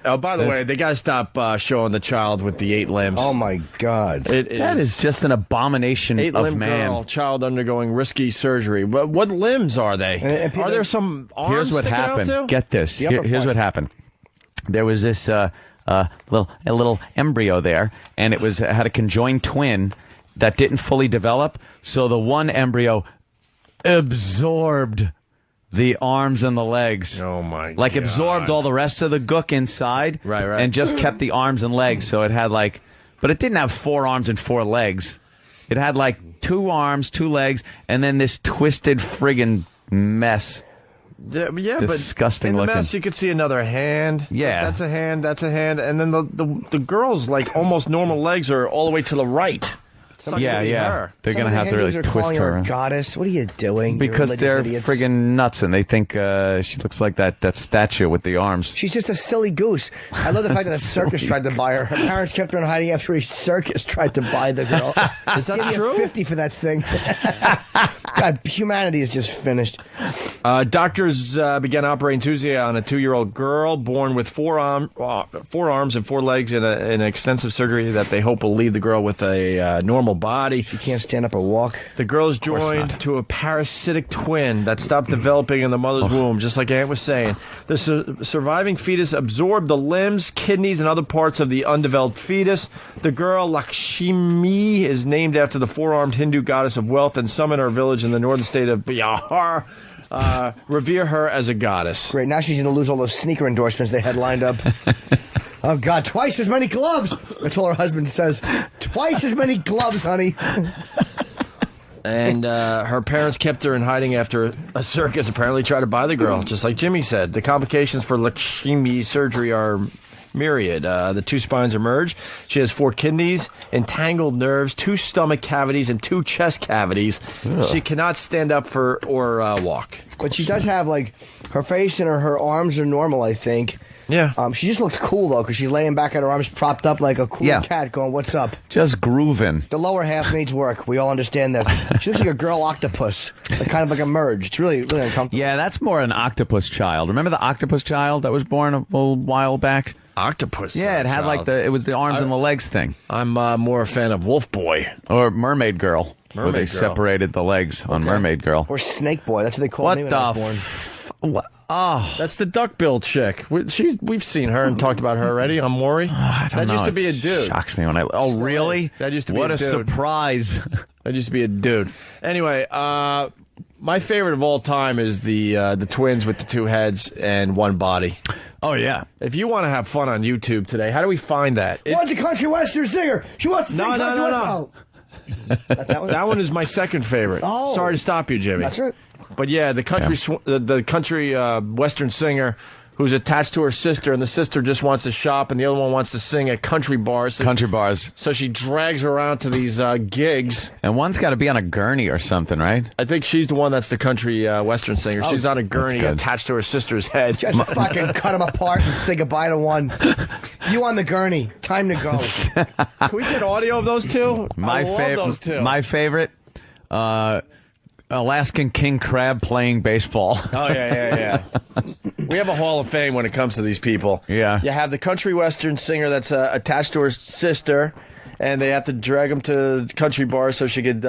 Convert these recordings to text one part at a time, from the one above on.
Oh, by the way, they got to stop showing the child with the 8 limbs. Oh, my God. That is just an abomination of 8-limb man. girl, child undergoing risky surgery. What limbs are they? Are there some arms? Here's what happened. Get this. Here's what happened. There was this little embryo there, and it had a conjoined twin that didn't fully develop. So the one embryo absorbed the arms and the legs. Oh, my God. Like absorbed all the rest of the gook inside. Right. And just kept the arms and legs. So it had but it didn't have 4 arms and 4 legs. It had 2 arms, 2 legs, and then this twisted friggin' mess. Yeah, disgusting but in the looking. mess, you could see another hand. Yeah. That's a hand, and then the girl's almost normal legs are all the way to the right. Yeah. They're going to have to really twist her. A goddess. What are you doing? Because they're friggin' nuts, and they think she looks like that statue with the arms. She's just a silly goose. I love the fact that a circus tried to buy her. Her parents kept her in hiding after a circus tried to buy the girl. Is that true? $50 for that thing. God, humanity is just finished. Doctors began operating Tuesday on a 2-year-old girl born with 4 arms and 4 legs in an extensive surgery that they hope will leave the girl with a normal body. She can't stand up or walk. The girl is joined to a parasitic twin that stopped developing in the mother's womb, just like Ant was saying. The surviving fetus absorbed the limbs, kidneys, and other parts of the undeveloped fetus. The girl, Lakshmi, is named after the 4-armed Hindu goddess of wealth, and some in our village in the northern state of Bihar revere her as a goddess. Great. Now she's going to lose all those sneaker endorsements they had lined up. Oh, God, twice as many gloves. That's all her husband says. Twice as many gloves, honey. And her parents kept her in hiding after a circus apparently tried to buy the girl, just like Jimmy said. The complications for Lakshmi surgery are myriad. The 2 spines are merged. She has 4 kidneys, entangled nerves, 2 stomach cavities, and 2 chest cavities. Ugh. She cannot stand up or walk. But she does have, her face and her arms are normal, I think. Yeah. She just looks cool, though, because she's laying back at her arms propped up like a cool cat going, what's up? Just grooving. The lower half needs work. We all understand that. She looks like a girl octopus. Kind of like a merge. It's really, really uncomfortable. Yeah, that's more an octopus child. Remember the octopus child that was born a while back? Octopus. Yeah, it had it was the arms and the legs thing. I'm more a fan of Wolf Boy. Or Mermaid Girl. Where they separated the legs on Mermaid Girl. Or Snake Boy. That's what they called me when I was born. What? Oh, that's the duck-billed chick. We've seen her and talked about her already on Maury. That used to be a dude. Shocks me when I. Oh, really? That used to be what a dude. Surprise! That used to be a dude. Anyway, my favorite of all time is the twins with the 2 heads and 1 body. Oh yeah. If you want to have fun on YouTube today, how do we find that? What's a country western singer? She wants to sing country western. That one is my second favorite. Oh. Sorry to stop you, Jimmy. That's right. But yeah, the country western singer who's attached to her sister, and the sister just wants to shop, and the other one wants to sing at country bars. So she drags her around to these gigs. And one's got to be on a gurney or something, right? I think she's the one that's the country western singer. She's on a gurney attached to her sister's head. Just fucking cut them apart and say goodbye to one. You on the gurney. Time to go. Can we get audio of those two? My favorite. Alaskan king crab playing baseball. Oh, yeah. We have a hall of fame when it comes to these people. Yeah. You have the country western singer that's attached to her sister, and they have to drag him to country bars so she could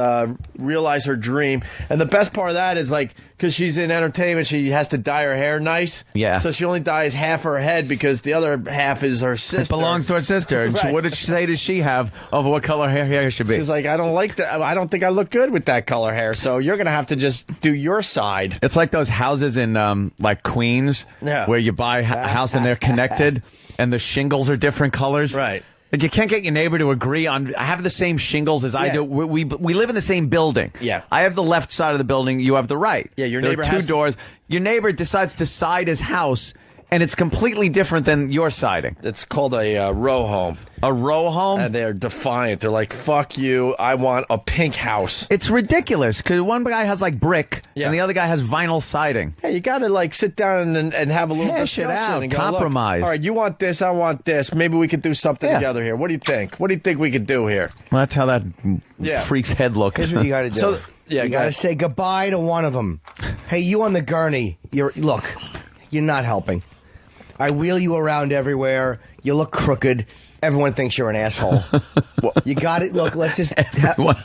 realize her dream. And the best part of that is, because she's in entertainment, she has to dye her hair nice. Yeah. So she only dyes half her head because the other half is her sister. It belongs to her sister. And Right. what did she say does she have of what color hair should be? She's like, I don't like that. I don't think I look good with that color hair. So you're going to have to just do your side. It's like those houses in Queens where you buy a house and they're connected and the shingles are different colors. Right. Like you can't get your neighbor to agree on have the same shingles as I do. We live in the same building. Yeah. I have the left side of the building. You have the right. Yeah. Your there neighbor are two has doors. Your neighbor decides to side his house, and it's completely different than your siding. It's called a row home. A row home? And they're defiant. They're like, fuck you. I want a pink house. It's ridiculous because one guy has brick and the other guy has vinyl siding. Hey, you got to sit down and have a little Hash it discussion out. and go, Compromise. All right, you want this, I want this. Maybe we could do something together here. What do you think? What do you think we could do here? Well, that's how that freak's head looks. Here's what you got to do. You got to say goodbye to one of them. Hey, you on the gurney. Look, you're not helping. I wheel you around everywhere. You look crooked. Everyone thinks you're an asshole. You got it. Look, let's just... Everyone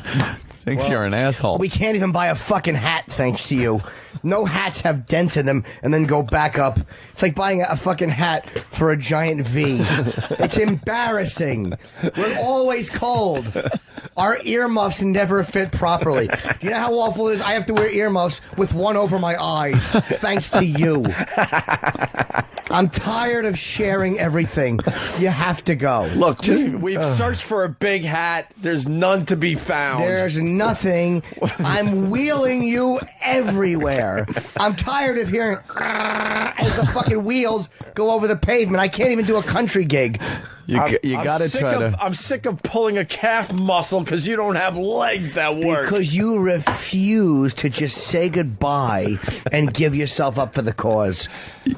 thinks you're an asshole. We can't even buy a fucking hat thanks to you. No hats have dents in them and then go back up. It's like buying a fucking hat for a giant V. It's embarrassing. We're always cold. Our earmuffs never fit properly. You know how awful it is? I have to wear earmuffs with one over my eye thanks to you. I'm tired of sharing everything. You have to go. Look, we've searched for a big hat. There's none to be found. There's nothing. I'm wheeling you everywhere. I'm tired of hearing as the fucking wheels go over the pavement. I can't even do a country gig. You got to try to... I'm sick of pulling a calf muscle because you don't have legs that work. Because you refuse to just say goodbye and give yourself up for the cause.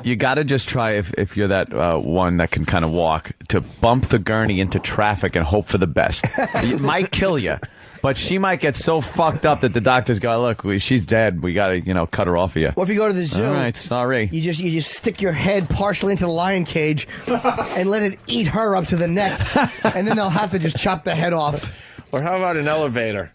You got to just try, if you're that one that can kind of walk, to bump the gurney into traffic and hope for the best. It might kill you. But she might get so fucked up that the doctors go, look, she's dead. We got to, cut her off of you. Well, if you go to the zoo, all right, sorry. You just stick your head partially into the lion cage and let it eat her up to the neck, and then they'll have to just chop the head off. Or how about an elevator?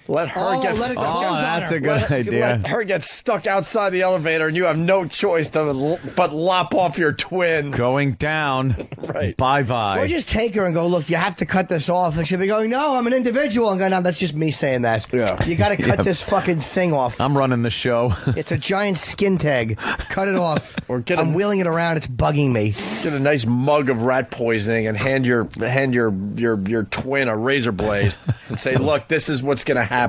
Let her get stuck. Oh, that's a good idea. Let her get stuck outside the elevator, and you have no choice but lop off your twin. Going down. Right. Bye-bye. Or just take her and go, look, you have to cut this off. And she'll be going, no, I'm an individual. And going, no, that's just me saying that. Yeah. You got to cut this fucking thing off. I'm running the show. It's a giant skin tag. Cut it off. Or I'm wheeling it around. It's bugging me. Get a nice mug of rat poisoning and hand your twin a razor blade and say, look, this is what's going to happen.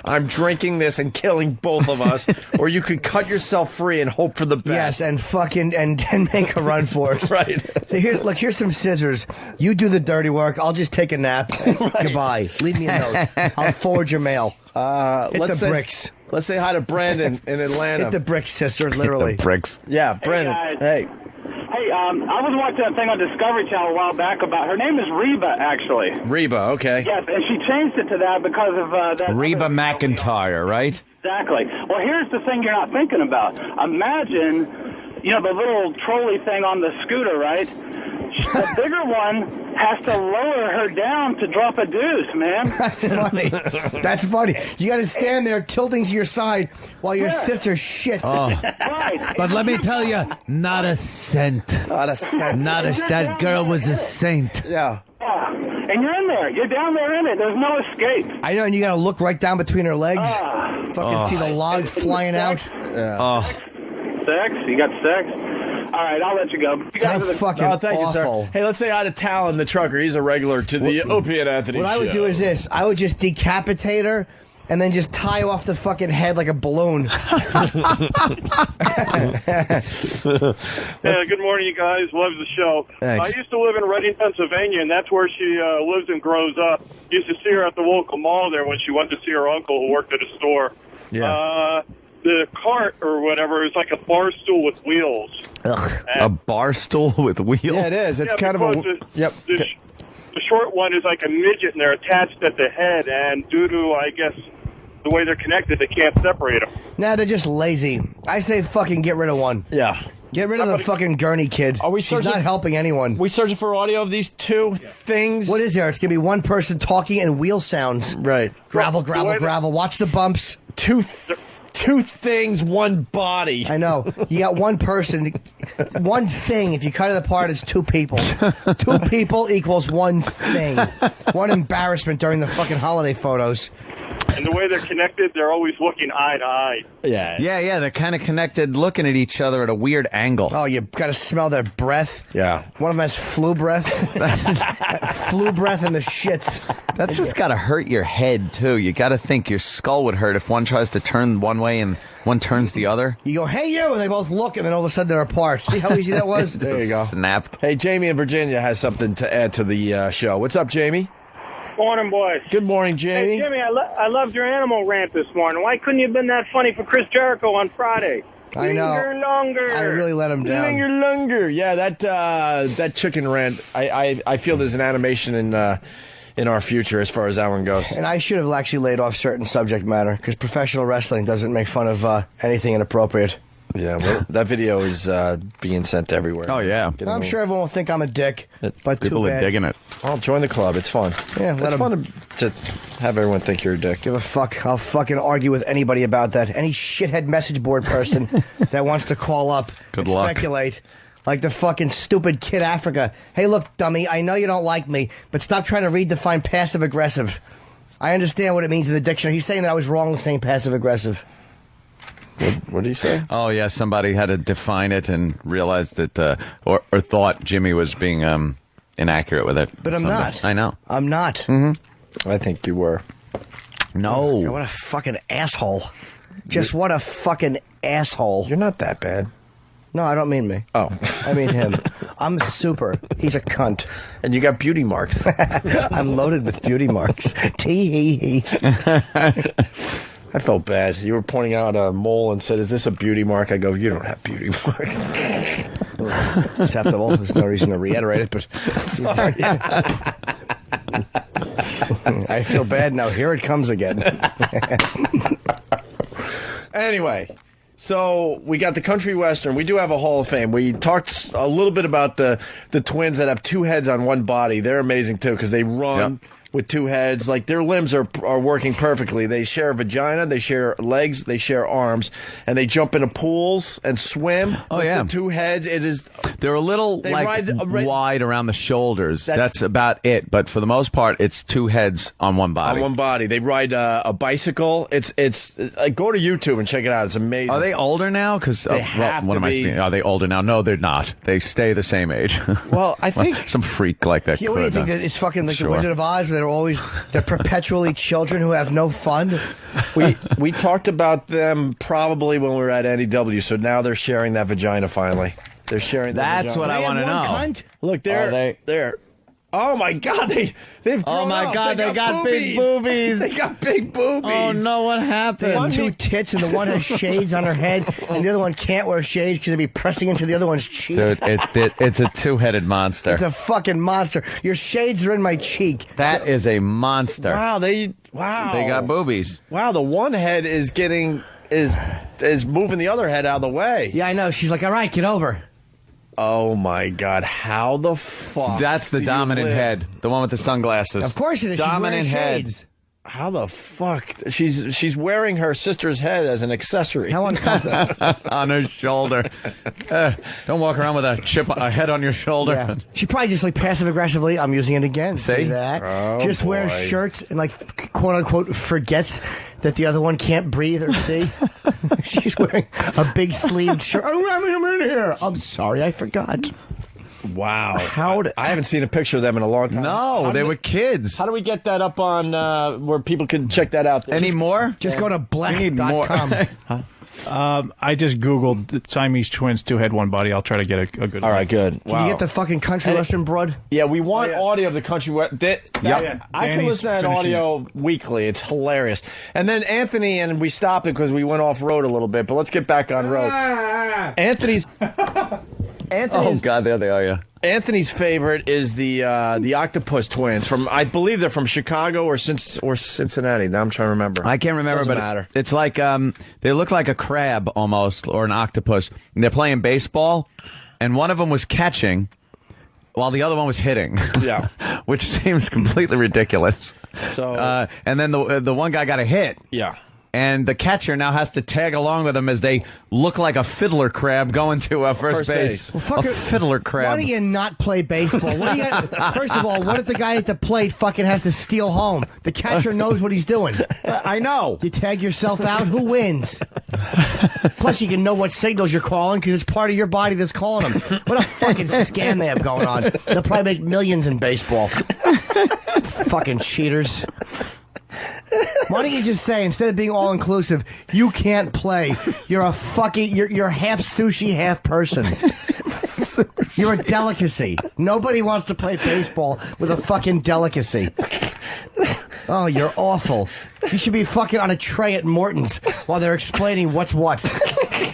I'm drinking this and killing both of us, or you could cut yourself free and hope for the best. Yes, and fucking and make a run for it. Right. Here's some scissors. You do the dirty work. I'll just take a nap. Right. Goodbye. Leave me a note. I'll forward your mail. Hit the bricks. Let's say hi to Brandon in Atlanta. Hit the bricks, sister. Literally. Hit the bricks. Yeah, Brandon. Hey. Hey, I was watching a thing on Discovery Channel a while back about, her name is Reba, actually. Reba, okay. Yes, and she changed it to that because of that. Reba McEntire, right? Exactly. Well, here's the thing you're not thinking about. Imagine, the little trolley thing on the scooter, right? The bigger one has to lower her down to drop a deuce, man. That's funny. You got to stand there tilting to your side while your sister shits. Oh. Right. But let me tell you, not a cent. That girl was a saint. Yeah. And you're in there. You're down there in it. There's no escape. I know, and you got to look right down between her legs. Fucking see the log flying out. Yeah. Sex? You got sex? All right, I'll let you go. You guys are fucking thank you, awful. sir. Hey, let's say hi to Talon, the trucker. He's a regular to the Opie and Anthony What I would show. do is this. I would just decapitate her and then just tie off the fucking head like a balloon. Yeah, good morning, you guys. Love the show. Thanks. I used to live in Reading, Pennsylvania, and that's where she lives and grows up. Used to see her at the local mall there when she went to see her uncle who worked at a store. Yeah. The cart or whatever is like a bar stool with wheels. Ugh. A bar stool with wheels? Yeah, it is. It's kind of a... The short one is like a midget, and they're attached at the head, and due to, I guess, the way they're connected, they can't separate them. Nah, they're just lazy. I say fucking get rid of one. Yeah. Get rid of the fucking gurney kid. Are we She's searching- not helping anyone. We searching for audio of these two things? What is there? It's going to be one person talking and wheel sounds. Right. Gravel, gravel, gravel. Watch the bumps. Two things, one body. I know. You got one person, one thing. If you cut it apart, it's two people. Two people equals one thing. One embarrassment during the fucking holiday photos. And the way they're connected, they're always looking eye to eye. Yeah. Yeah, they're kind of connected, looking at each other at a weird angle. Oh, you got to smell their breath. Yeah. One of them has flu breath. Flu breath in the shits. That's just got to hurt your head, too. You got to think your skull would hurt if one tries to turn one way and one turns the other. You go, hey, you, and they both look, and then all of a sudden they're apart. See how easy that was? There you go. Snapped. Hey, Jamie in Virginia has something to add to the show. What's up, Jamie? Morning, boys. Good morning, Jamie. Hey, Jimmy, I loved your animal rant this morning. Why couldn't you have been that funny for Chris Jericho on Friday? I know. Linger longer. I really let him down. Linger longer. Yeah, that chicken rant. I feel there's an animation in our future as far as that one goes. And I should have actually laid off certain subject matter because professional wrestling doesn't make fun of anything inappropriate. Yeah, well, that video is being sent everywhere. Oh, yeah. I'm sure everyone will think I'm a dick, but People too are bad. digging it. I'll join the club. It's fun. Yeah, it's let 'em- fun to have everyone think you're a dick. Give a fuck. I'll fucking argue with anybody about that. Any shithead message board person that wants to call up Good and luck. speculate. Like the fucking stupid Kid Africa. Hey, look, dummy, I know you don't like me, but stop trying to redefine passive-aggressive. I understand what it means in the dictionary. He's saying that I was wrong saying passive-aggressive. What did he say? Oh, yeah, somebody had to define it and realized that, or thought Jimmy was being inaccurate with it. But I'm not. I know. I'm not. I think you were. No. God, what a fucking asshole. Just what a fucking asshole. You're not that bad. No, I don't mean me. Oh. I mean him. I'm super. He's a cunt. And you got beauty marks. I'm loaded with beauty marks. Tee-hee-hee. I felt bad. You were pointing out a mole and said, "Is this a beauty mark?" I go, "You don't have beauty marks." Acceptable. There's no reason to reiterate it, but I feel bad now. Here it comes again. Anyway, so we got the country western. We do have a Hall of Fame. We talked a little bit about the twins that have two heads on one body. They're amazing too because they run with two heads. Like their limbs are working perfectly. They share a vagina, they share legs, they share arms, and they jump into pools and swim. Oh, with yeah. the two heads. It is. They're a little They like ride- wide around the shoulders. That's- That's about it. But for the most part, it's two heads on one body. On one body. They ride a bicycle. It's go to YouTube and check it out. It's amazing. Are they older now? Because They have what to am I be. speaking? Are they older now? No, they're not. They stay the same age. Well, I think some freak like that. Yeah, what do you could, think? That it's fucking like Sure. the Wizard of Oz, where they're perpetually children who have no fun. we talked about them probably when we were at NEW, so now they're sharing that vagina finally. They're sharing that That's vagina. what I want to know. Cunt? Look, they're oh my god, they've Oh grown my up. God, they got big boobies. They got big boobies. Oh no, what They happened? have two tits, and the one has shades on her head, and the other one can't wear shades because they'd be pressing into the other one's cheek. Dude, it's a two-headed monster. It's a fucking monster. Your shades are in my cheek. That is a monster. Wow, they got boobies. Wow, the one head is moving the other head out of the way. Yeah, I know. She's like, all right, get over. Oh my god, how the fuck? That's the do you dominant live? head, the one with the sunglasses. Of course it is. Dominant She's wearing head. shades. How the fuck? She's wearing her sister's head as an accessory. How uncomfortable. On her shoulder. Don't walk around with a head on your shoulder. Yeah. She probably just like passive aggressively. I'm using it again. See? that? Oh, just wears boy. shirts and like quote unquote forgets that the other one can't breathe or see. She's wearing a big sleeved shirt. I don't have him in here. I'm sorry, I forgot. Wow. How I haven't seen a picture of them in a long time. No, they were kids. How do we get that up on where people can check that out? Any more? Just go to more. black.com. I just Googled Siamese twins, two head, one body. I'll try to get a good All right, good. Can you get the fucking country western broad? Yeah, we want audio of the country. Yeah. I can Danny's listen to that finishing audio weekly. It's hilarious. And then Anthony, and we stopped it because we went off road a little bit, but let's get back on road. Anthony's Oh, God, there they are, yeah. Anthony's favorite is the Octopus Twins from, I believe they're from Chicago or Cincinnati. Now I'm trying to remember. I can't remember, Doesn't but matter. it's like they look like a crab almost, or an octopus. And they're playing baseball, and one of them was catching while the other one was hitting. Yeah. Which seems completely ridiculous. So And then the one guy got a hit. yeah. And the catcher now has to tag along with them as they look like a fiddler crab going to first base. Well, fuck a it. fiddler crab. Why do you not play baseball? What do you first of all, what if the guy at the plate fucking has to steal home? The catcher knows what he's doing. I know. You tag yourself out, who wins? Plus, you can know what signals you're calling because it's part of your body that's calling them. What a fucking scam they have going on. They'll probably make millions in baseball. Fucking cheaters. Why don't you just say, instead of being all-inclusive, you can't play. You're a fucking, you're half sushi, half person. You're a delicacy. Nobody wants to play baseball with a fucking delicacy. Oh, you're awful. You should be fucking on a tray at Morton's while they're explaining what's what.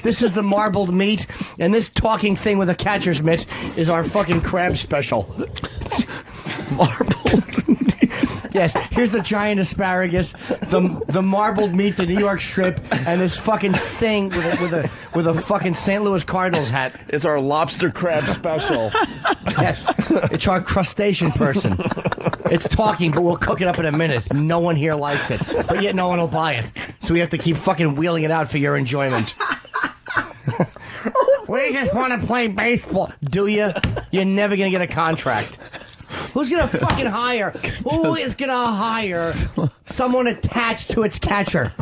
This is the marbled meat, and this talking thing with a catcher's mitt is our fucking crab special. Marbled. Yes, here's the giant asparagus, the marbled meat, the New York strip, and this fucking thing with a fucking St. Louis Cardinals hat. It's our lobster crab special. Yes, it's our crustacean person. It's talking, but we'll cook it up in a minute. No one here likes it, but yet no one will buy it. So we have to keep fucking wheeling it out for your enjoyment. We just want to play baseball. Do you? You're never going to get a contract. Who's going to fucking hire? Who is going to hire someone attached to its catcher?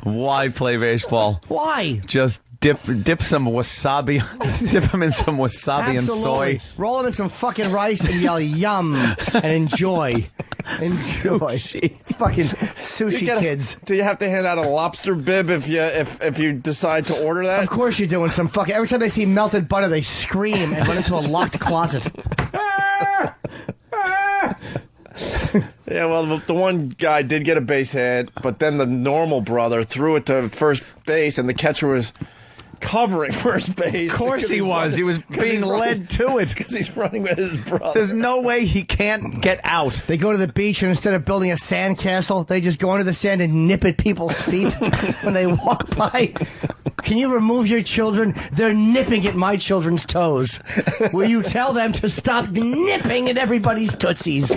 Why play baseball? Why? Just dip some wasabi, dip them in some wasabi and soy. Roll them in some fucking rice and yell yum and enjoy. Enjoy. Fucking sushi kids. Do you have to hand out a lobster bib if you decide to order that? Of course you're doing some fucking... Every time they see melted butter, they scream and run into a locked closet. Yeah, well, the one guy did get a base hit, but then the normal brother threw it to first base, and the catcher was covering first base. Of course he was. He was being led to it. Because he's running with his brother. There's no way he can't get out. They go to the beach, and instead of building a sand castle, they just go into the sand and nip at people's feet when they walk by. Can you remove your children? They're nipping at my children's toes. Will you tell them to stop nipping at everybody's tootsies?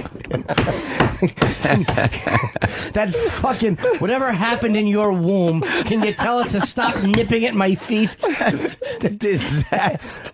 That fucking... Whatever happened in your womb, can you tell it to stop nipping at my feet? The disaster.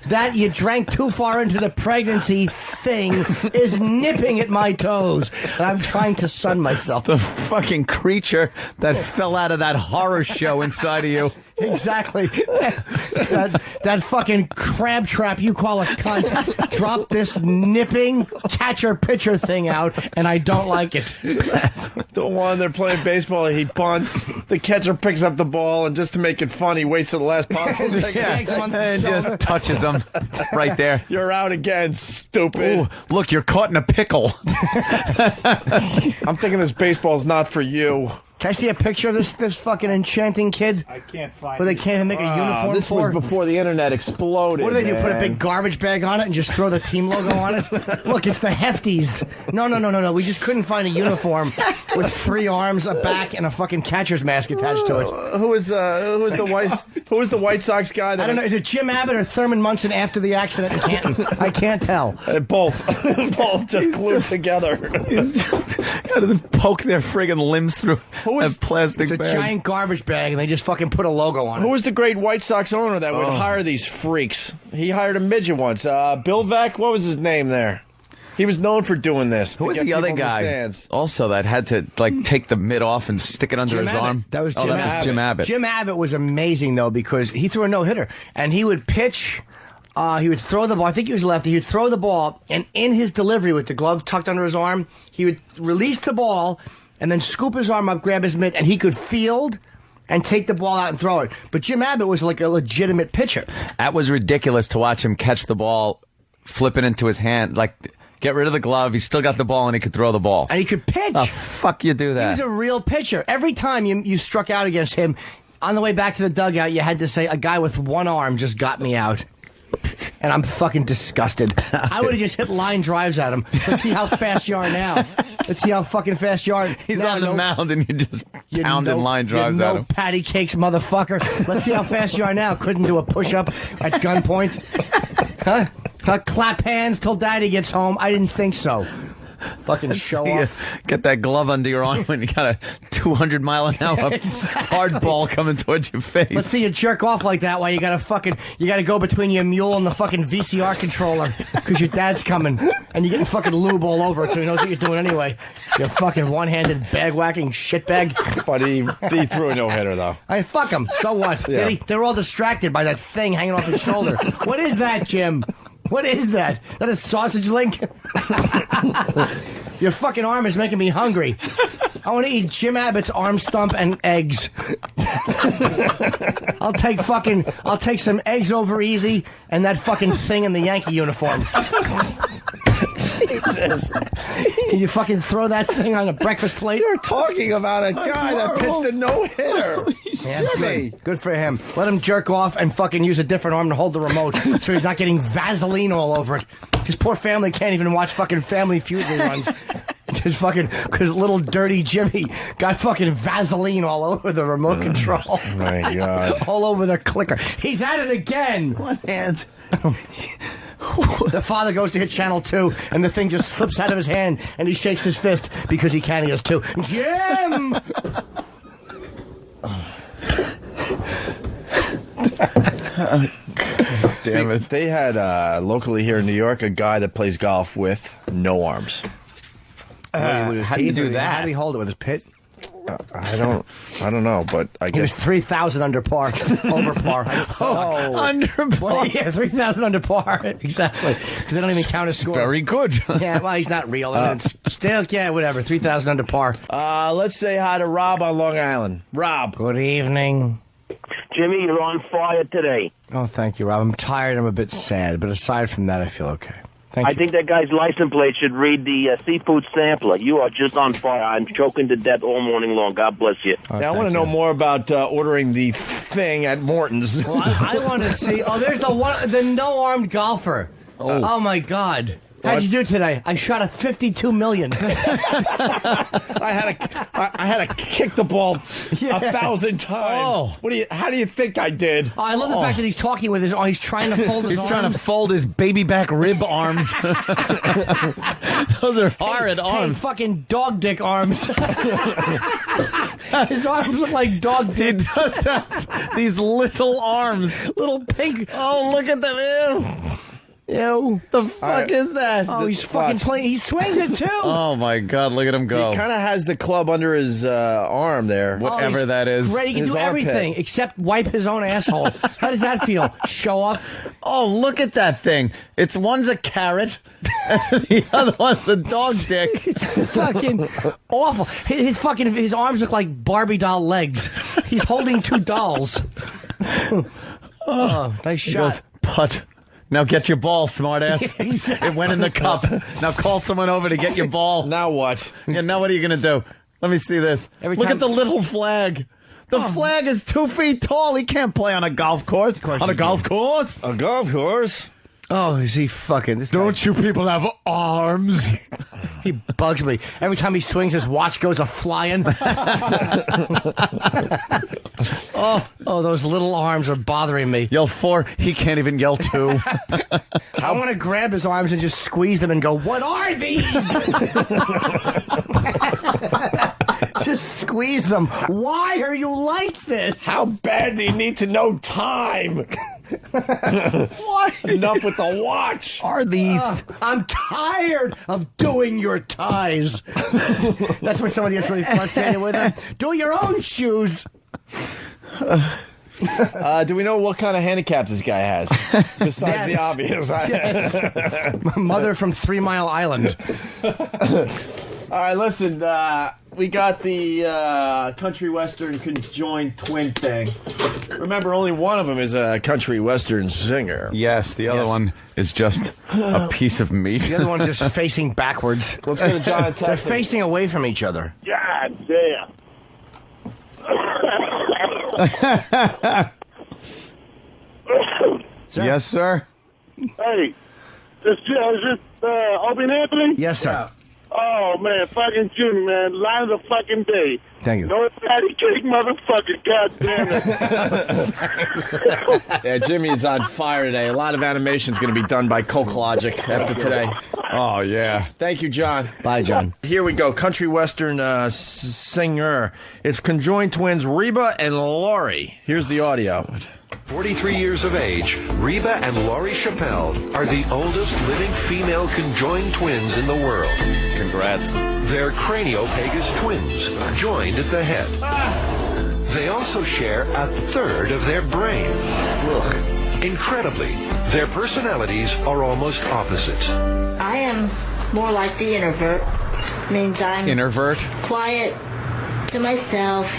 That you drank too far into the pregnancy thing is nipping at my toes. And I'm trying to sun myself. The fucking creature that fell out of that horror show inside of you. Exactly. That fucking crab trap you call a cunt dropped this nipping catcher-pitcher thing out, and I don't like it. The one they're playing baseball, he bunts, the catcher picks up the ball, and just to make it fun, he waits till the last possible second. And just touches them right there. You're out again, stupid. Ooh, look, you're caught in a pickle. I'm thinking this baseball's not for you. Can I see a picture of this fucking enchanting kid? I can't find Where they can't even make a uniform this for? was before the internet exploded. What do they do? Man. Put a big garbage bag on it and just throw the team logo on it? Look, it's the Hefties. No. We just couldn't find a uniform with 3 arms, a back, and a fucking catcher's mask attached to it. Who was the White Sox guy? That I don't know. Is it Jim Abbott or Thurman Munson after the accident in Canton? I can't tell. Both just glued together. Gotta poke their friggin' limbs through a plastic It's a bag. giant garbage bag, and they just fucking put a logo on it. Who was the great White Sox owner that would hire these freaks? He hired a midget once. Bill Veck, what was his name there? He was known for doing this. Who was the other guy also that had to take the mitt off and stick it under his arm? That was Jim Abbott. Jim Abbott. Jim Abbott was amazing, though, because he threw a no-hitter, and he would pitch... he would throw the ball. I think he was lefty. He would throw the ball, and in his delivery with the glove tucked under his arm, he would release the ball and then scoop his arm up, grab his mitt, and he could field and take the ball out and throw it. But Jim Abbott was like a legitimate pitcher. That was ridiculous to watch him catch the ball, flip it into his hand. Like, get rid of the glove. He still got the ball, and he could throw the ball. And he could pitch. The fuck you do that? He was a real pitcher. Every time you struck out against him, on the way back to the dugout, you had to say, a guy with one arm just got me out. And I'm fucking disgusted. I would have just hit line drives at him. Let's see how fast you are now. Let's see how fucking fast you are. He's on the mound and you just pounding line drives at him. Patty cakes, motherfucker. Let's see how fast you are now. Couldn't do a push-up at gunpoint. Huh? Clap hands till daddy gets home. I didn't think so. Fucking show off. Get that glove under your arm when you got a 200-mile-an-hour hard ball coming towards your face. Let's see you jerk off like that while you gotta go between your mule and the fucking VCR controller because your dad's coming and you're getting fucking lube all over it so he knows what you're doing anyway. You fucking one-handed bag-whacking shitbag. But he threw a no-hitter, though. I mean, fuck him. So what? Yeah. They're all distracted by that thing hanging off his shoulder. What is that, Jim? What is that? Is that a sausage link? Your fucking arm is making me hungry. I want to eat Jim Abbott's arm stump and eggs. I'll take some eggs over easy and that fucking thing in the Yankee uniform. Jesus. Can you fucking throw that thing on a breakfast plate? You're talking about a guy that pitched a no-hitter. Yeah, good for him. Let him jerk off and fucking use a different arm to hold the remote so he's not getting Vaseline all over it. His poor family can't even watch fucking Family Feud reruns. Because little dirty Jimmy got fucking Vaseline all over the remote control. Oh my God. All over the clicker. He's at it again. One hand. The father goes to hit channel 2, and the thing just slips out of his hand, and he shakes his fist because he can't. He has 2. Jim! Damn it. They had locally here in New York a guy that plays golf with no arms. How do you do that? How do he hold it with his pit? I don't know, but I He was guess 3,000 under par, over par. Under par. Yeah, 3,000 under par. Exactly. Because they don't even count his score. Very good. Yeah, well, he's not real. Still, yeah, whatever. 3,000 under par. let's say hi to Rob on Long Island. Rob. Good evening. Jimmy, you're on fire today. Oh, thank you, Rob. I'm tired. I'm a bit sad, but aside from that, I feel okay. I think that guy's license plate should read the seafood sampler. You are just on fire. I'm choking to death all morning long. God bless you. Oh, now, I want to know more about ordering the thing at Morton's. Well, I want to see. Oh, there's the no-armed golfer. Oh my God. How'd you do today? I shot a 52 million. I had to kick the ball 1,000 times. Oh. How do you think I did? Oh, I love the fact that he's talking with his arms. He's trying to fold his arms. He's trying to fold his baby back rib arms. Those are horrid arms. Fucking dog dick arms. His arms look like dog dick. He does have these little arms. Little pink. Oh, look at them. Ew. The fuck is that? Oh, he's fucking playing. He swings it too. Oh my God, look at him go. He kind of has the club under his arm there. Whatever that is. Great. He can His do everything armpit. except wipe his own asshole. How does that feel? Show off? Oh, look at that thing. One's a carrot. The other one's a dog dick. It's fucking awful. His arms look like Barbie doll legs. He's holding 2 dolls. Oh, nice shot. Putt. Now get your ball, smartass. It went in the cup. Now call someone over to get your ball. Now what? Yeah, now what are you going to do? Let me see this. Look at the little flag. The flag is 2 feet tall. He can't play on a golf course. On a golf course? A golf course? Oh, is he fucking... This Don't you people have arms? He bugs me. Every time he swings, his watch goes a-flying. Oh, those little arms are bothering me. Yell 4. He can't even yell 2. I want to grab his arms and just squeeze them and go, what are these? Just squeeze them. Why are you like this? How bad do you need to know time? What? Enough with the watch. Are these? I'm tired of doing your ties. That's when somebody gets really frustrated with them. Do your own shoes. Do we know what kind of handicap this guy has? Besides the obvious. Yes. Mother from 3 Mile Island. All right, listen. We got the country western conjoined twin thing. Remember, only one of them is a country western singer. Yes, the other one is just a piece of meat. The other one's just facing backwards. Let's go to John. They're facing away from each other. God damn. Yes, sir. Hey, is this Opie and Anthony? Yes, sir. Oh, man, fucking Jimmy, man. Line of the fucking day. Thank you. No patty cake, motherfucker. God damn it. Yeah, Jimmy is on fire today. A lot of animation is going to be done by Coke Logic after today. Oh, yeah. Thank you, John. Bye, John. Here we go. Country western singer. It's conjoined twins Reba and Laurie. Here's the audio. 43 years of age, Reba and Laurie Chappelle are the oldest living female conjoined twins in the world. Congrats. They're craniopagus twins, joined at the head. They also share a third of their brain. Incredibly, their personalities are almost opposites. I am more like the introvert. Means I'm Introvert? quiet, to myself,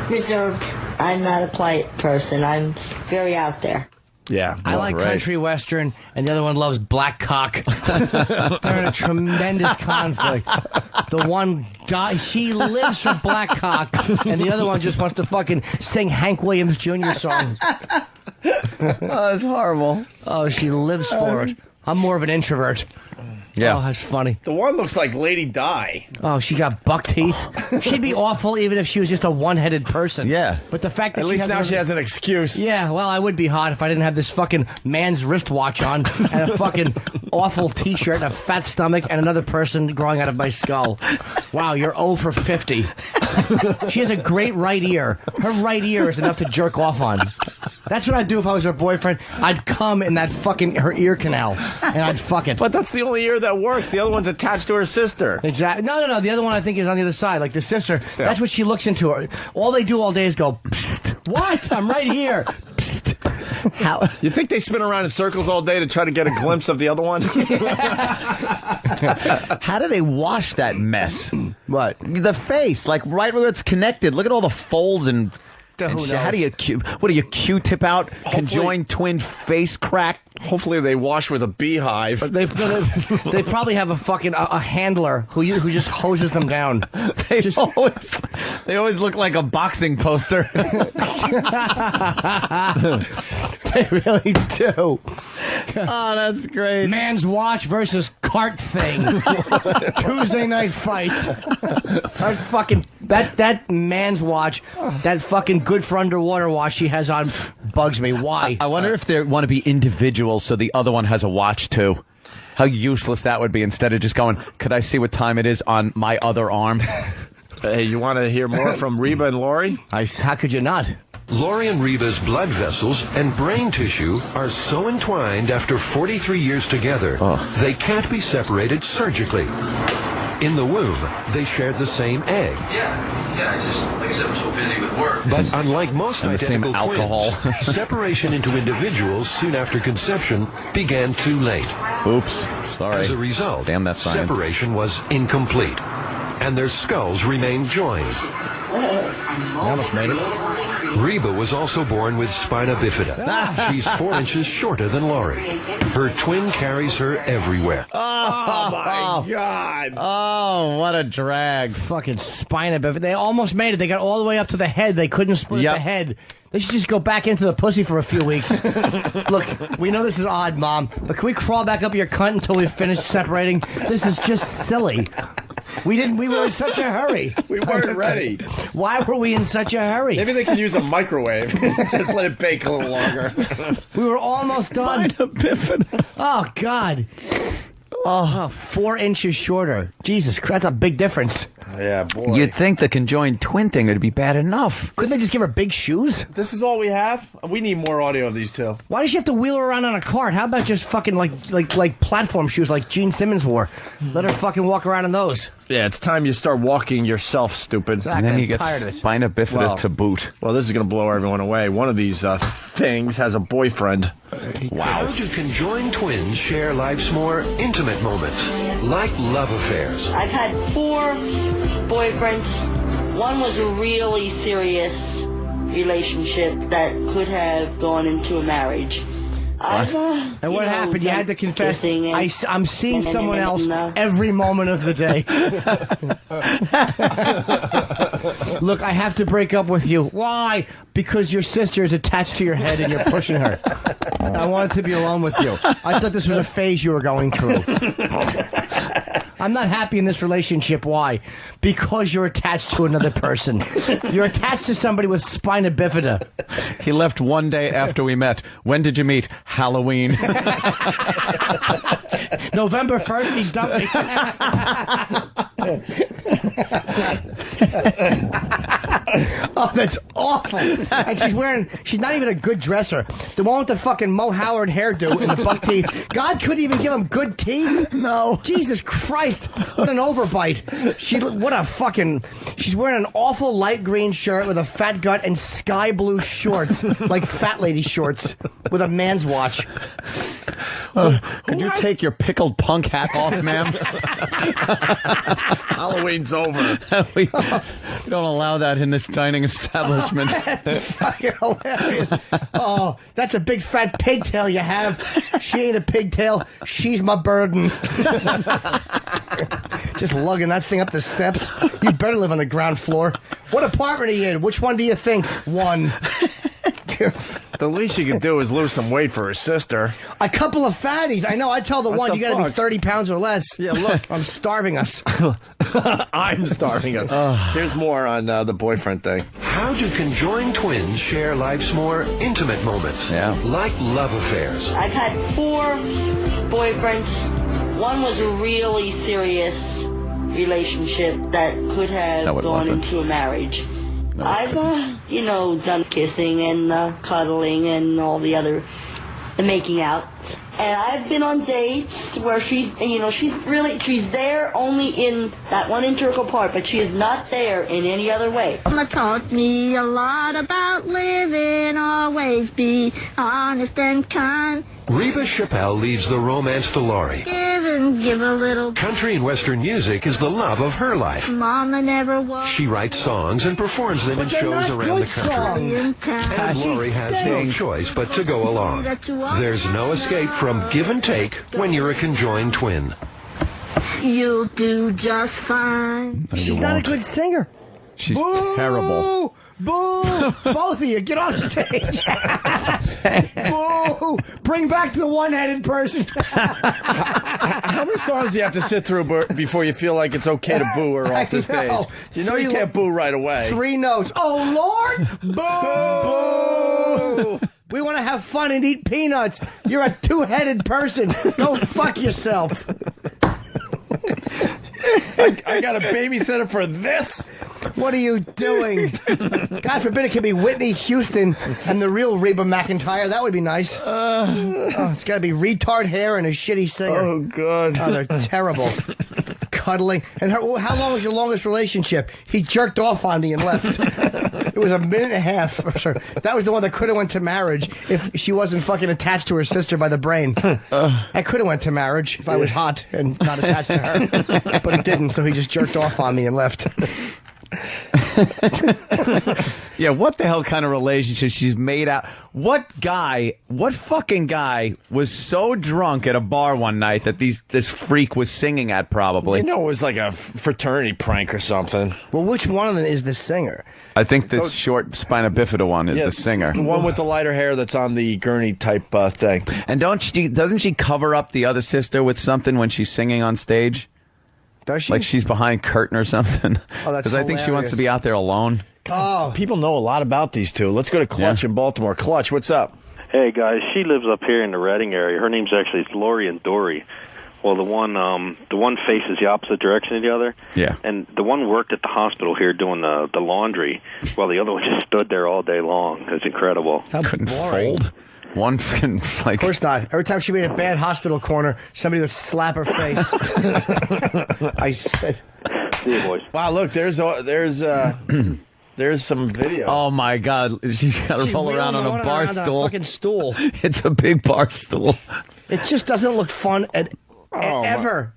reserved. I'm not a quiet person. I'm very out there. Yeah. I like country western, and the other one loves black cock. They're in a tremendous conflict. The one she lives for black cock, and the other one just wants to fucking sing Hank Williams Jr. songs. Oh, that's horrible. Oh, she lives for it. I'm more of an introvert. Yeah. Oh, that's funny. The one looks like Lady Di. Oh, she got buck teeth. She'd be awful even if she was just a one-headed person. Yeah. But the fact that At least now she has an excuse. Yeah, well, I would be hot if I didn't have this fucking man's wristwatch on and a fucking awful T-shirt and a fat stomach and another person growing out of my skull. Wow, you're 0 for 50. She has a great right ear. Her right ear is enough to jerk off on. That's what I'd do if I was her boyfriend. I'd come in that fucking her ear canal and I'd fuck it. But that's the only ear that works. The other one's attached to her sister. Exactly. No. The other one I think is on the other side. Like the sister. Yeah. That's what she looks into. Her. All they do all day is go, psst. What? I'm right here. Psst. How? You think they spin around in circles all day to try to get a glimpse of the other one? How do they wash that mess? What? The face, like right where it's connected. Look at all the folds and... How do you Q-tip out conjoined twin face crack? Hopefully they wash with a beehive. They probably have a fucking a handler who just hoses them down. They always look like a boxing poster. They really do. Oh, that's great. Man's watch versus cart thing. Tuesday night fight. That man's watch, that fucking good for underwater watch she has on bugs me. Why? I wonder if they want to be individuals so the other one has a watch too. How useless that would be instead of just going, could I see what time it is on my other arm? Hey, you want to hear more from Reba and Lori? How could you not? Lori and Reba's blood vessels and brain tissue are so entwined after 43 years together, they can't be separated surgically. In the womb, they shared the same egg. Yeah, I just, like I said, was so busy with work. But unlike most and identical the same alcohol. twins, separation into individuals soon after conception began too late. Oops, sorry. As a result, damn, that's science. Separation was incomplete, and their skulls remained joined. I almost made it. Reba was also born with spina bifida. She's 4 inches shorter than Lori. Her twin carries her everywhere. Oh my God. Oh, what a drag. Fucking spina bifida. They almost made it. They got all the way up to the head. They couldn't split the head. They should just go back into the pussy for a few weeks. Look, we know this is odd, Mom, but can we crawl back up your cunt until we finish separating? This is just silly. We were in such a hurry. We weren't ready. Why were we in such a hurry? Maybe they could use a microwave. Just let it bake a little longer. We were almost done. Oh, God. Oh, 4 inches shorter. Jesus Christ, that's a big difference. Yeah, boy. You'd think the conjoined twin thing would be bad enough. Couldn't they just give her big shoes? This is all we have? We need more audio of these two. Why does she have to wheel her around on a cart? How about just fucking like platform shoes like Gene Simmons wore? Let her fucking walk around in those. Yeah, it's time you start walking yourself, stupid. Exactly. And then you get tired of it. spina bifida to boot. Well, this is going to blow everyone away. One of these things has a boyfriend. Wow. How do conjoined twins share life's more intimate moments, like love affairs? I've had 4 boyfriends. One was a really serious relationship that could have gone into a marriage. And what happened? You had to confess. I'm seeing someone else every moment of the day. Look, I have to break up with you. Why? Because your sister is attached to your head and you're pushing her. I wanted to be alone with you. I thought this was a phase you were going through. I'm not happy in this relationship. Why? Because you're attached to another person. You're attached to somebody with spina bifida. He left one day after we met. When did you meet? Halloween. November 1st, he dumped me. Oh, that's awful. And she's not even a good dresser. The one with the fucking Mo Howard hairdo and the buck teeth. God couldn't even give him good teeth? No. Jesus Christ. What an overbite. She's wearing an awful light green shirt with a fat gut and sky blue shorts, like fat lady shorts, with a man's watch. Could you take your pickled punk hat off, ma'am? Halloween's over. We don't allow that in this dining establishment. Fucking hilarious. Oh, that's a big fat pigtail you have. She ain't a pigtail. She's my burden. Just lugging that thing up the steps. You better live on the ground floor. What apartment are you in? Which one do you think? One. The least you could do is lose some weight for her sister. A couple of fatties. I know. I tell the one, you got to be 30 pounds or less. Yeah, look. I'm starving us. I'm starving us. Here's more on the boyfriend thing. How do conjoined twins share life's more intimate moments? Yeah. Like love affairs. I've had 4 boyfriends. One was a really serious relationship that could have No, it gone wasn't. into a marriage. No. I've, done kissing and cuddling and all the making out. And I've been on dates where she's there only in that one integral part, but she is not there in any other way. Mama taught me a lot about living, always be honest and kind. Reba Chappelle leaves the romance to Laurie. Give and give a little. Country and Western music is the love of her life. Mama never was. She writes songs and performs them in shows around the country. And Laurie has no choice but to go along. There's no escape from give and take when you're a conjoined twin. You'll do just fine. She's not a good singer. She's Boo! terrible. Boo! Both of you, get on stage. Boo! Bring back the one-headed person. How many songs do you have to sit through before you feel like it's okay to boo her off the stage? You know you can't boo right away. 3 notes. Oh, Lord! Boo! We want to have fun and eat peanuts. You're a 2-headed person. Go fuck yourself. I got a babysitter for this. What are you doing? God forbid it could be Whitney Houston and the real Reba McEntire. That would be nice. It's got to be retard hair and a shitty singer. Oh, God. Oh, they're terrible. Cuddling. And how long was your longest relationship? He jerked off on me and left. It was a minute and a half. That was the one that could have went to marriage if she wasn't fucking attached to her sister by the brain. I could have went to marriage if I was hot and not attached to her. But it didn't, so he just jerked off on me and left. Yeah, what the hell kind of relationship she's made out? What fucking guy was so drunk at a bar one night that this freak was singing at probably? You know, it was like a fraternity prank or something. Well, which one of them is the singer? I think the short spina bifida one is the singer. The one with the lighter hair that's on the gurney type thing. And doesn't she cover up the other sister with something when she's singing on stage? Does she? Like she's behind curtain or something? Oh, that's Because I think she wants to be out there alone. Oh, people know a lot about these two. Let's go to Clutch in Baltimore. Clutch, what's up? Hey guys, she lives up here in the Reading area. Her name's actually Lori and Dory. Well, the one faces the opposite direction of the other. Yeah. And the one worked at the hospital here doing the laundry, while the other one just stood there all day long. It's incredible. Couldn't fold. One can like. Of course not. Every time she made a bad hospital corner, somebody would slap her face. I said. See you, boys. Wow, look, there's some video. Oh my God, she's got to roll around on a bar stool. Fucking stool. It's a big bar stool. It just doesn't look fun ever.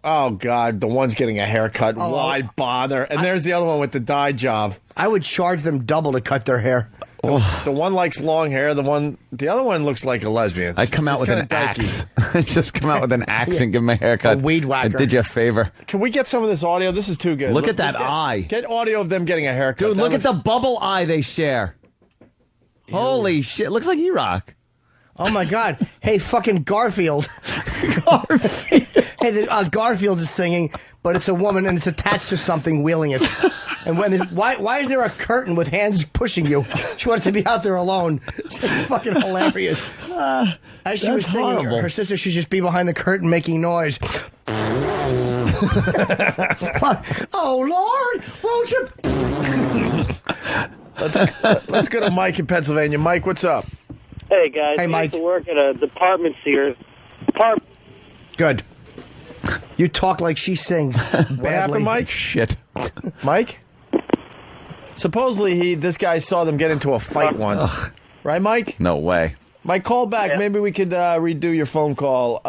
Oh, God, the one's getting a haircut. Oh, Why bother? And there's the other one with the dye job. I would charge them double to cut their hair. The one likes long hair. The other one looks like a lesbian. I come out with an axe. I just come out with an axe and give him a haircut. A weed whacker. I did you a favor. Can we get some of this audio? This is too good. Look at that eye. Get audio of them getting a haircut. Dude, look at the bubble eye they share. Ew. Holy shit. Looks like E-Rock. Oh, my God. Hey, fucking Garfield. Hey, Garfield is singing, but it's a woman and it's attached to something wheeling it. And why is there a curtain with hands pushing you? She wants to be out there alone. It's like fucking hilarious. As she was singing, her sister should just be behind the curtain making noise. Oh, Lord, won't you? Let's go to Mike in Pennsylvania. Mike, what's up? Hey, guys. Hey, I Mike. used to work at a department store. Good. You talk like she sings. What happened, Mike? Shit. Mike? Supposedly this guy saw them get into a fight once. Right, Mike? No way. Mike, call back. Yeah. Maybe we could redo your phone call.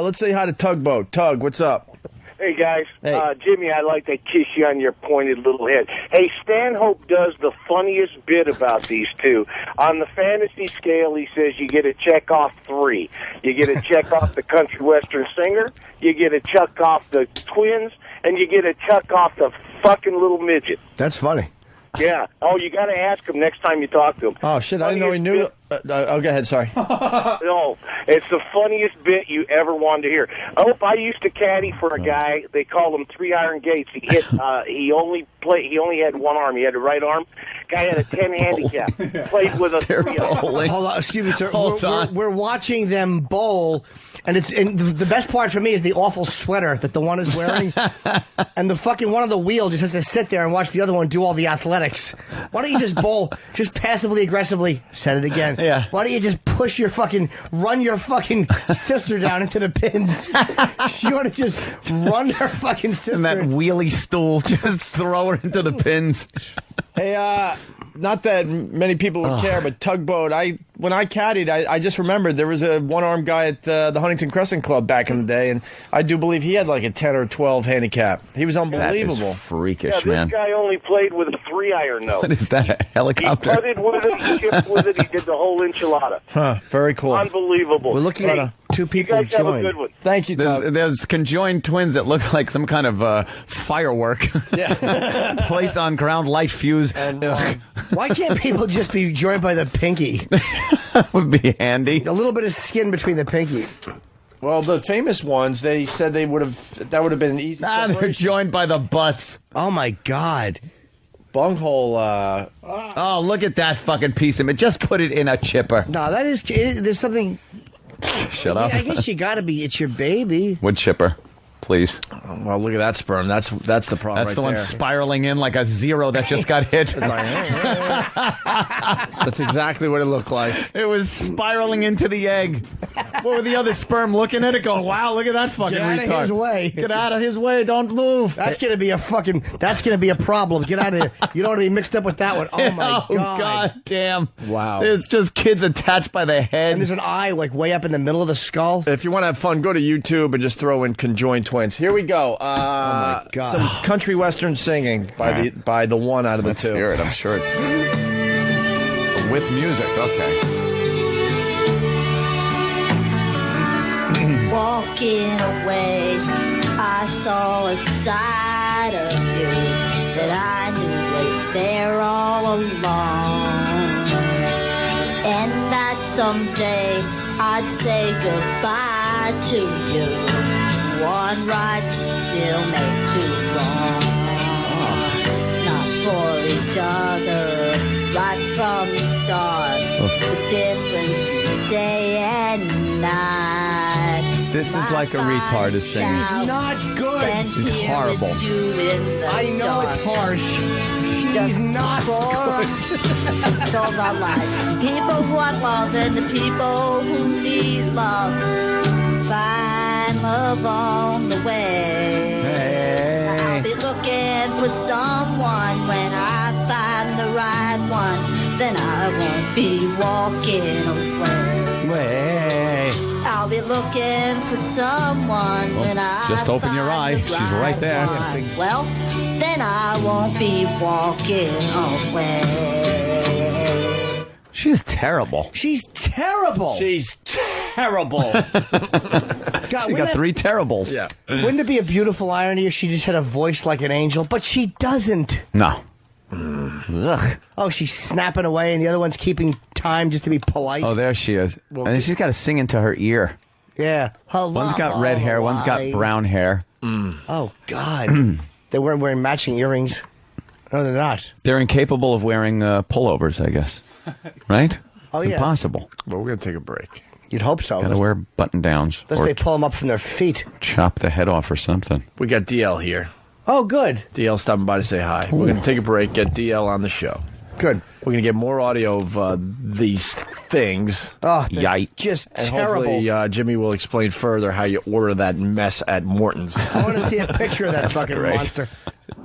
Let's say hi to Tugboat. Tug, what's up? Hey, guys. Hey. Jimmy, I'd like to kiss you on your pointed little head. Hey, Stanhope does the funniest bit about these two. On the fantasy scale, he says you get a check off 3. You get a check off the country western singer, you get a check off the twins, and you get a check off the fucking little midget. That's funny. Yeah. Oh, you got to ask him next time you talk to him. Oh, shit, I didn't know he knew. go ahead. Sorry. No, it's the funniest bit you ever wanted to hear. I used to caddy for a guy. They called him 3 Iron Gates. He hit. He only had one arm. He had the right arm. Guy had a 10 handicap. Played with a 3 iron. Hold on, excuse me, sir. We're watching them bowl, and the best part for me is the awful sweater that the one is wearing, and the fucking one on the wheel just has to sit there and watch the other one do all the athletics. Why don't you just bowl, just passively aggressively? Said it again. Yeah. Why don't you just run your fucking sister down into the pins? She ought to just run her fucking sister. And that wheelie stool, just throw her into the pins. Hey, not that many people would care, but tugboat. When I caddied, I just remembered there was a one-armed guy at the Huntington Crescent Club back in the day, and I do believe he had like a 10 or 12 handicap. He was unbelievable. That is freakish, This man. guy only played with a 3 iron, though. What is that, a helicopter? He putted with it, he chipped with it, he did the whole enchilada. Huh, very cool. Unbelievable. We're looking at two people you guys have a joined. good one. Thank you, Doug. There's conjoined twins that look like some kind of firework. Yeah. Placed on ground light fuse. And why can't people just be joined by the pinky? Would be handy. A little bit of skin between the pinky. well, the famous ones, they said that would have been an easy They're separation. joined by the butts. Oh my God. Bunghole. Oh, look at that fucking piece of it. Just put it in a chipper. No, there's something. Shut up. I guess you gotta be. It's your baby. Wood chipper, please. Well, look at that sperm. That's the problem. That's right the one there. spiraling in like a zero that just got hit. That's exactly what it looked like. It was spiraling into the egg. What were the other sperm looking at it going, wow, look at that fucking Get out retard. of his way. Get out of his way. Don't move. That's gonna be a problem. Get out of here. You don't want to be mixed up with that one. Oh my God damn. Wow. It's just kids attached by the head. And there's an eye like way up in the middle of the skull. If you want to have fun, go to YouTube and just throw in Conjoined Twins. Here we go. my God. Some country western singing by the one out of the Let's two. hear it. I'm sure it's with music. Okay. Walking away, I saw a side of you that I knew was there all along. And that someday I'd say goodbye to you. One right still make two wrong. Not for each other, right from the start. The difference is day and night. This is like a retard is singing. She's not good. She's horrible. I know it's harsh. She's not good. Those are life. People who want love and the people who need love. Find love on the way. Hey. I'll be looking for someone. When I find the right one, then I won't be walking away. Way. I'll be looking for someone when I just open your eye. find the She's right there. one. Well, then I won't be walking away. She's terrible. She's terrible. She's terrible. God, You got three terribles. Yeah. Wouldn't it be a beautiful irony if she just had a voice like an angel? But she doesn't. No. Ugh. Oh, she's snapping away, and the other one's keeping time just to be polite. Oh, there she is. And then she's got to sing into her ear. Yeah. One's got red hair, one's got brown hair. Oh, God. They weren't wearing matching earrings. No, they're not. They're incapable of wearing pullovers, I guess. Right? Oh, yeah. Impossible. Well, we're going to take a break. You'd hope so. Got to wear button-downs. Unless Or they pull them up from their feet. chop the head off or something. We got DL here. Oh, good. DL stopping by to say hi. We're going to take a break, get DL on the show. Good. We're going to get more audio of these things. Oh, Yikes. just And terrible. hopefully Jimmy will explain further how you order that mess at Morton's. I want to see a picture of that fucking great. monster.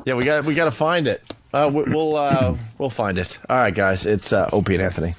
Yeah, we got to find it. We'll find it. All right, guys. It's Opie and Anthony.